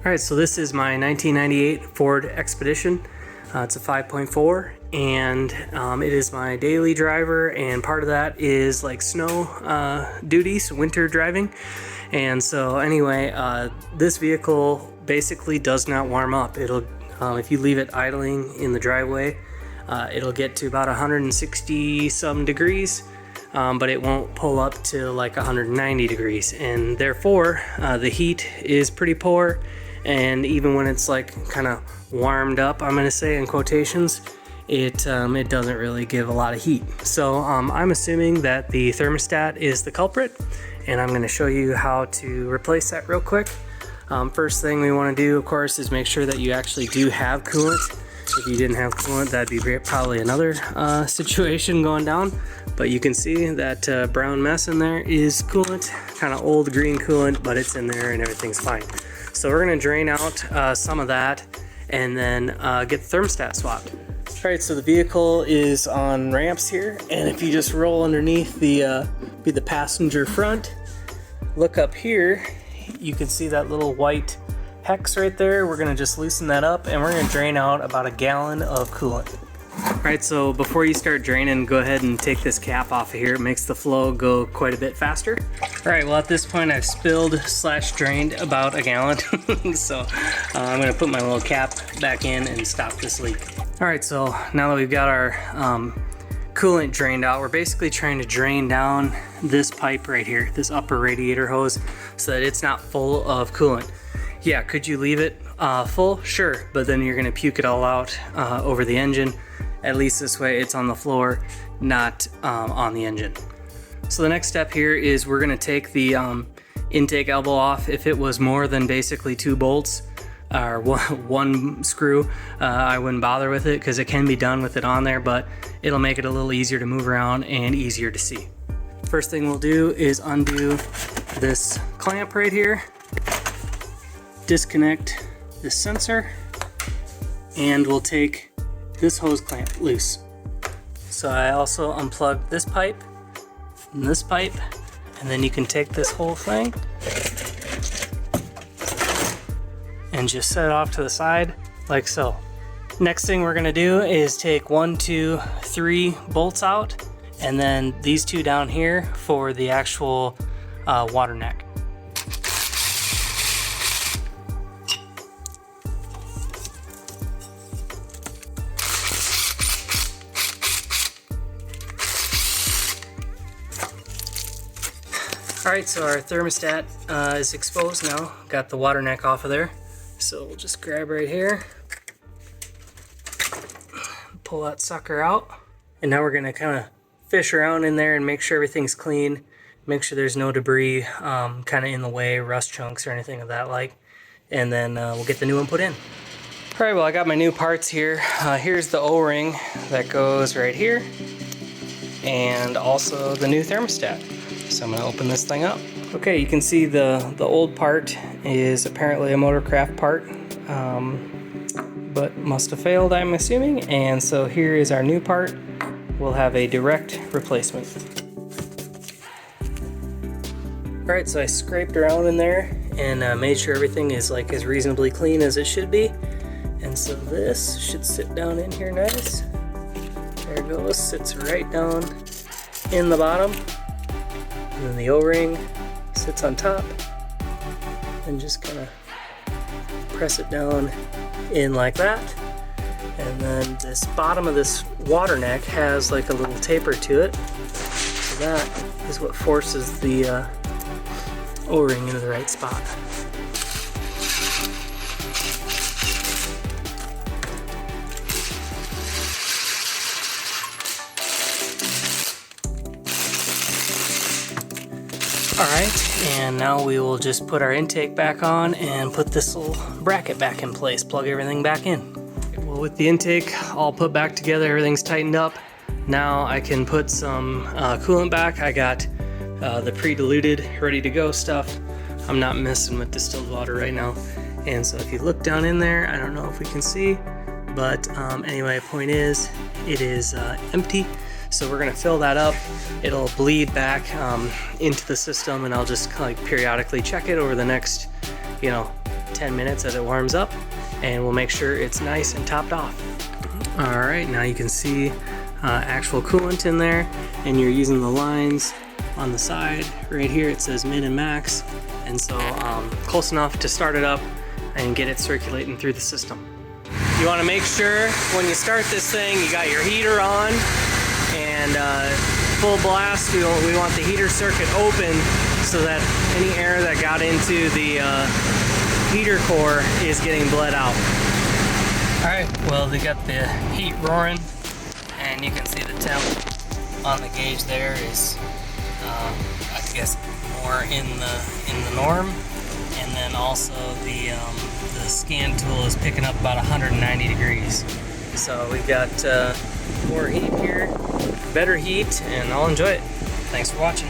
Alright, so this is my 1998 Ford Expedition. It's a 5.4 and it is my daily driver, and part of that is like snow duties, winter driving. And so anyway, this vehicle basically does not warm up. It'll, if you leave it idling in the driveway, it'll get to about 160 some degrees. But it won't pull up to like 190 degrees, and therefore the heat is pretty poor. And even when it's like kind of warmed up, I'm gonna say in quotations, it doesn't really give a lot of heat. So I'm assuming that the thermostat is the culprit, and I'm gonna show you how to replace that real quick. First thing we want to do, of course, is make sure that you actually do have coolant. If you didn't have coolant, that'd be probably another situation going down. But you can see that brown mess in there is coolant, kind of old green coolant, but it's in there and everything's fine. So we're gonna drain out some of that and then get the thermostat swapped. All right, so the vehicle is on ramps here, and if you just roll underneath the passenger front, look up here, you can see that little white hex right there. We're gonna just loosen that up, and we're gonna drain out about a gallon of coolant. All right, so before you start draining, go ahead and take this cap off of here. It makes the flow go quite a bit faster. All right, well at this point I've spilled / drained about a gallon. So I'm gonna put my little cap back in and stop this leak. All right, so now that we've got our coolant drained out, we're basically trying to drain down this pipe right here, this upper radiator hose, so that it's not full of coolant. Yeah, could you leave it full? Sure, but then you're gonna puke it all out over the engine. At least this way it's on the floor, not on the engine. So the next step here is we're gonna take the intake elbow off. If it was more than basically 2 bolts or one screw, I wouldn't bother with it, because it can be done with it on there, but it'll make it a little easier to move around and easier to see. First thing we'll do is undo this clamp right here, disconnect this sensor, and we'll take this hose clamp loose. So I also unplugged this pipe and this pipe, and then you can take this whole thing and just set it off to the side like so. Next thing we're gonna do is take 1, 2, 3 bolts out, and then these 2 down here for the actual water neck. Alright, so our thermostat is exposed now. Got the water neck off of there. So we'll just grab right here, pull that sucker out, and now we're gonna kind of fish around in there and make sure everything's clean, make sure there's no debris kind of in the way, rust chunks or anything of that like, and then we'll get the new one put in. Alright, well I got my new parts here. Here's the O-ring that goes right here, and also the new thermostat. So I'm gonna open this thing up. Okay, you can see the old part is apparently a Motorcraft part, but must have failed, I'm assuming. And so here is our new part. We'll have a direct replacement. All right, so I scraped around in there and made sure everything is like as reasonably clean as it should be. And so this should sit down in here nice. There it goes, sits right down in the bottom. And then the O-ring sits on top, and just kind of press it down in like that. And then this bottom of this water neck has like a little taper to it. So that is what forces the O-ring into the right spot. Alright, and now we will just put our intake back on and put this little bracket back in place, plug everything back in. Well, with the intake all put back together, everything's tightened up. Now I can put some coolant back. I got the pre-diluted, ready to go stuff. I'm not messing with distilled water right now. And so if you look down in there, I don't know if we can see, but anyway, point is, it is empty. So we're gonna fill that up. It'll bleed back into the system, and I'll just like periodically check it over the next, 10 minutes as it warms up, and we'll make sure it's nice and topped off. Alright, now you can see actual coolant in there, and you're using the lines on the side. Right here it says min and max, and so close enough to start it up and get it circulating through the system. You want to make sure when you start this thing you got your heater on and full blast. We want the heater circuit open so that any air that got into the heater core is getting bled out. Alright, well, they got the heat roaring, and you can see the temp on the gauge there is I guess more in the norm, and then also the scan tool is picking up about 190 degrees. So we've got more heat here, better heat, and I'll enjoy it. Thanks for watching.